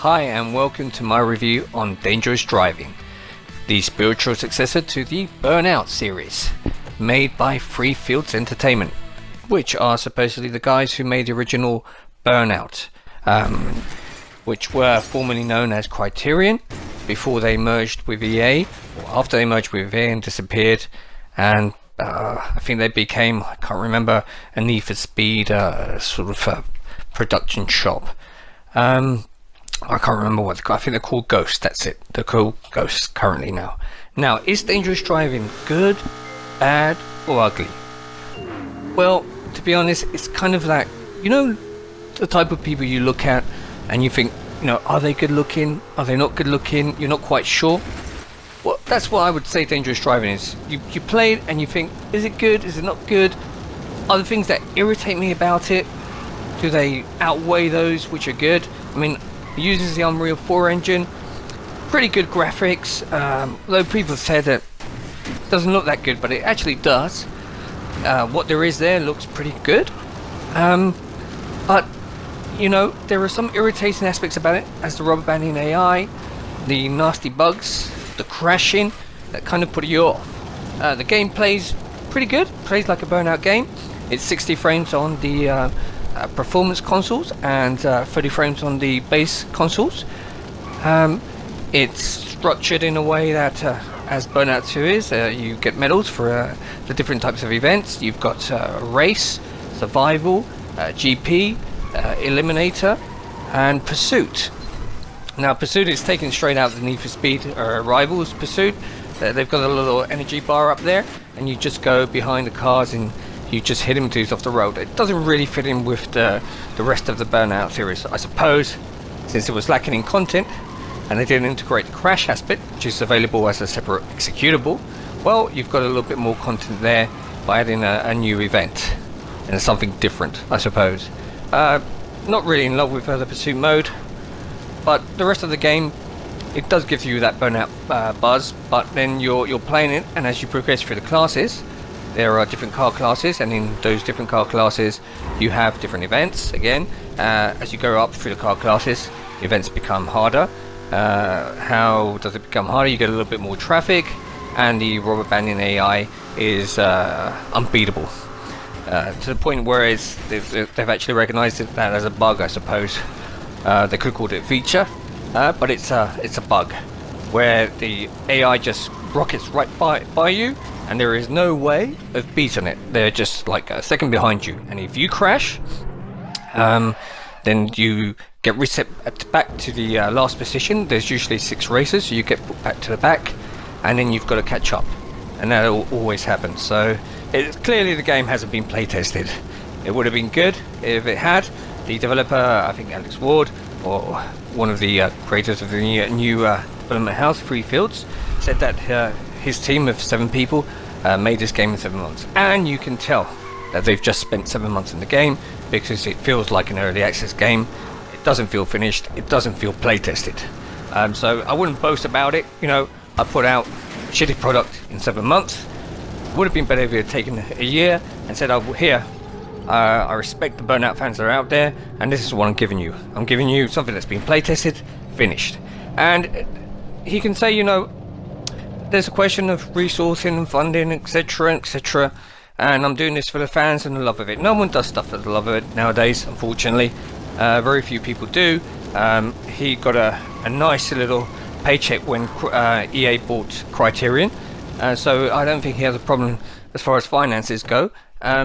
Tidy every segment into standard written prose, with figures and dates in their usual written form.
Hi and welcome to my review on Dangerous Driving, the spiritual successor to the Burnout series, made by Free Fields Entertainment, which are supposedly the guys who made the original Burnout, which were formerly known as Criterion before they merged with EA, or after they merged with EA and disappeared, and I think they became, I can't remember, a Need for Speed production shop. I can't remember what I think they're called Ghost. That's it. They're called Ghosts currently now. Now, is Dangerous Driving good, bad, or ugly? Well, to be honest, it's kind of like, you know, the type of people you look at and you think, you know, are they good looking? Are they not good looking? You're not quite sure. Well, that's what I would say Dangerous Driving is. You play it and you think, is it good? Is it not good? Are the things that irritate me about it, do they outweigh those which are good? I mean, it uses the Unreal 4 engine, pretty good graphics, though people have said that it doesn't look that good, but it actually does. What there is there looks pretty good, but you know, there are some irritating aspects about it, as the rubber banding AI, the nasty bugs, the crashing, that kind of put you off. The game plays pretty good, plays like a Burnout game. It's 60 frames on the performance consoles and 30 frames on the base consoles. It's structured in a way that, as Burnout 2 is, you get medals for the different types of events. You've got race, survival, GP, eliminator, and pursuit. Now, pursuit is taken straight out of the Need for Speed Rivals pursuit. They've got a little energy bar up there, and you just go behind the cars and you just hit him until he's off the road. It doesn't really fit in with the rest of the Burnout series, I suppose, since it was lacking in content and they didn't integrate the crash aspect, which is available as a separate executable. Well, you've got a little bit more content there by adding a new event and something different, I suppose. Not really in love with the pursuit mode, but the rest of the game, it does give you that Burnout buzz, but then you're playing it, and as you progress through the classes, there are different car classes, and in those different car classes you have different events. Again, as you go up through the car classes, the events become harder. How does it become harder? You get a little bit more traffic, and the rubber banding AI is unbeatable, to the point where they've actually recognized that as a bug, I suppose. They could have called it a feature, but it's a bug where the AI just rockets right by you, and there is no way of beating it. They're just like a second behind you, and if you crash, then you get reset back to the last position. There's usually 6 races, so you get put back to the back, and then you've got to catch up, and that always happens. So clearly the game hasn't been play tested. It would have been good if it had. The developer, I think Alex Ward, or one of the creators of the new development house, Free Fields, said that his team of 7 people made this game in 7 months, and you can tell that they've just spent 7 months in the game, because it feels like an early access game. It doesn't feel finished, it doesn't feel play tested. So I wouldn't boast about it. You know, I put out a shitty product in 7 months. Would have been better if it had taken a year and said, oh, here, I respect the Burnout fans that are out there, and this is what I'm giving you. I'm giving you something that's been play tested, finished. And he can say, you know, there's a question of resourcing and funding, etc., etc., and I'm doing this for the fans and the love of it. No one does stuff for the love of it nowadays, unfortunately. Very few people do. He got a nice little paycheck when EA bought Criterion, so I don't think he has a problem as far as finances go.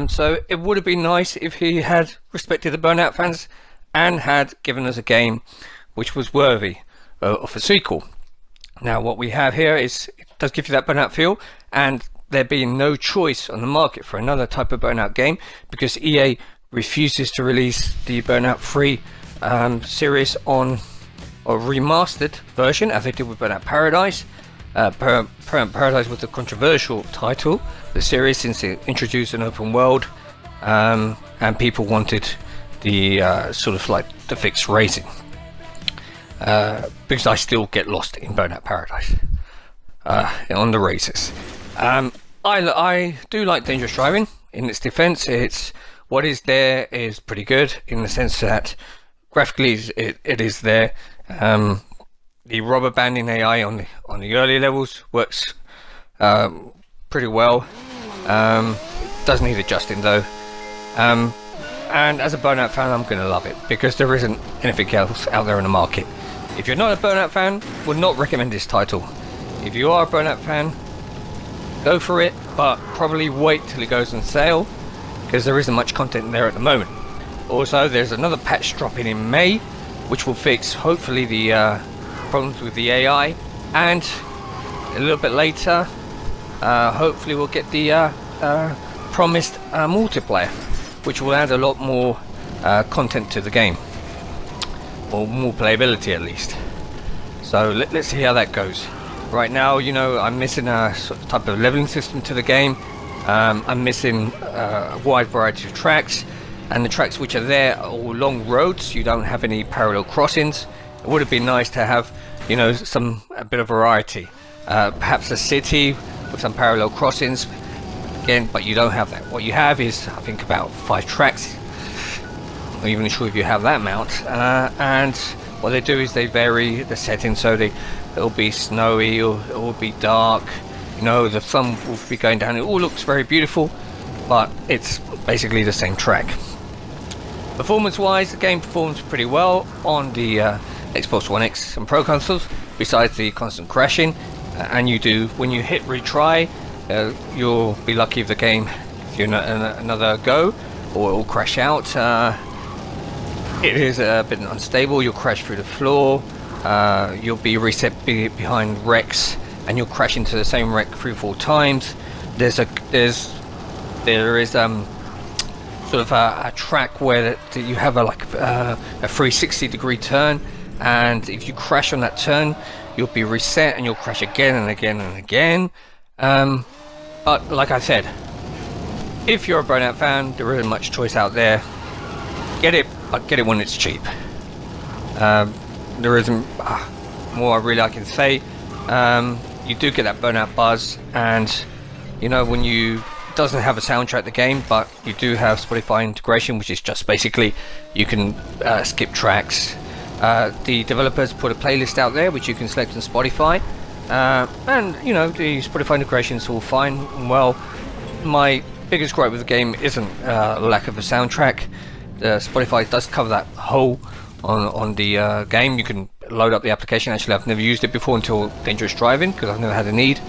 So it would have been nice if he had respected the Burnout fans and had given us a game which was worthy of a sequel. Now, what we have here is, it does give you that Burnout feel, and there being no choice on the market for another type of Burnout game, because EA refuses to release the Burnout 3 series on a remastered version, as they did with Burnout Paradise. Paradise was a controversial title, the series, since it introduced an open world, and people wanted the sort of like the fixed racing. Because I still get lost in Burnout Paradise on the races. I do like Dangerous Driving. In its defense, it's what is there is pretty good, in the sense that graphically it is there. The rubber banding AI on the early levels works pretty well. Does need adjusting though. And as a Burnout fan, I'm going to love it because there isn't anything else out there in the market. If you're not a Burnout fan, would not recommend this title. If you are a Burnout fan, go for it, but probably wait till it goes on sale because there isn't much content there at the moment. Also, there's another patch dropping in May, which will fix hopefully the problems with the AI, and a little bit later, hopefully we'll get the promised multiplayer, which will add a lot more content to the game, or more playability at least. So let's see how that goes. Right now, you know, I'm missing a sort of type of leveling system to the game. I'm missing a wide variety of tracks, and the tracks which are there are all long roads. You don't have any parallel crossings. It would have been nice to have, you know, a bit of variety. Perhaps a city with some parallel crossings. Again, but you don't have that. What you have is, I think, about 5 tracks. I'm not even sure if you have that amount. And what they do is they vary the setting, so it'll be snowy or it will be dark. You know, the sun will be going down. It all looks very beautiful, but it's basically the same track. Performance-wise, the game performs pretty well on the Xbox One X and Pro consoles, besides the constant crashing. And you do, when you hit retry, you'll be lucky if the game gives you another go, or it will crash out. It is a bit unstable. You'll crash through the floor. You'll be reset behind wrecks, and you'll crash into the same wreck 3-4 times. There is sort of a track where you have a 360-degree turn, and if you crash on that turn, you'll be reset and you'll crash again and again and again. But like I said, if you're a Burnout fan, there isn't much choice out there. Get it, but get it when it's cheap. There isn't more I can say. You do get that Burnout buzz, and you know, when you doesn't have a soundtrack the game, but you do have Spotify integration, which is just basically you can skip tracks. The developers put a playlist out there which you can select on Spotify, and you know, the Spotify integration is all fine and well. My biggest gripe with the game isn't lack of a soundtrack. Spotify does cover that hole on the game. You can load up the application. Actually, I've never used it before until Dangerous Driving, because I've never had a need,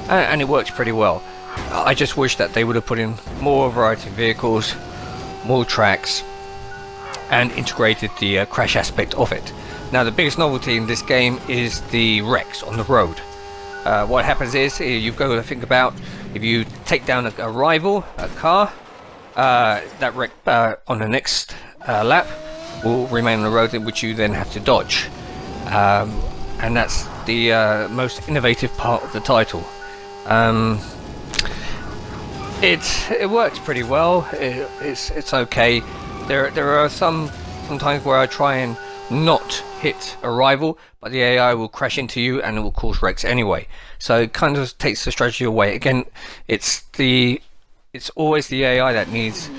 and it works pretty well. I just wish that they would have put in more variety of vehicles, more tracks, and integrated the crash aspect of it. Now, the biggest novelty in this game is the wrecks on the road. What happens is, you've got to think about, if you take down a rival, a car, that wreck on the next lap will remain on the road, in which you then have to dodge. And that's the most innovative part of the title. It works pretty well. It's okay. There are sometimes where I try and not hit a rival, but the AI will crash into you and it will cause wrecks anyway. So it kind of takes the strategy away. Again, it's always the AI that needs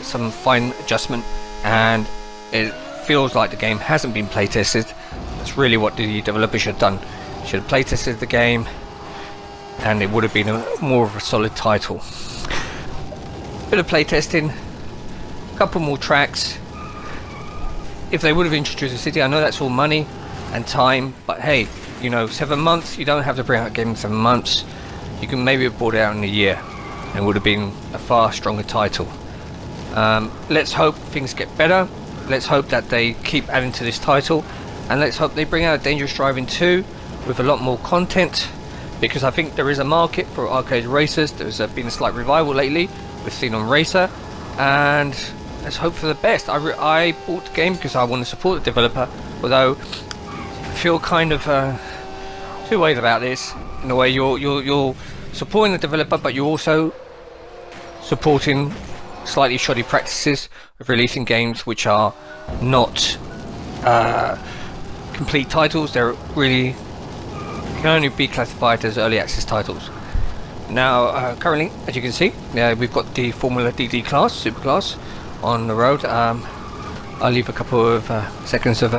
some fine adjustment, and it feels like the game hasn't been playtested. That's really what the developer should have done. Should have playtested the game, and it would have been more of a solid title. Bit of playtesting, a couple more tracks. If they would have introduced a city, I know that's all money and time, but hey, you know, 7 months, you don't have to bring out a game in 7 months. You can maybe have brought it out in a year, and it would have been a far stronger title. Let's hope things get better. Let's hope that they keep adding to this title, and let's hope they bring out Dangerous Driving 2 with a lot more content, because I think there is a market for arcade racers. There's been a slight revival lately with Xenon Racer, and let's hope for the best. I bought the game because I want to support the developer, although I feel kind of two ways about this. In a way, you're supporting the developer, but you're also supporting slightly shoddy practices of releasing games which are not complete titles. They're really can only be classified as early access titles. Now, currently, as you can see, we've got the Formula DD class, superclass, on the road. I'll leave a couple of seconds of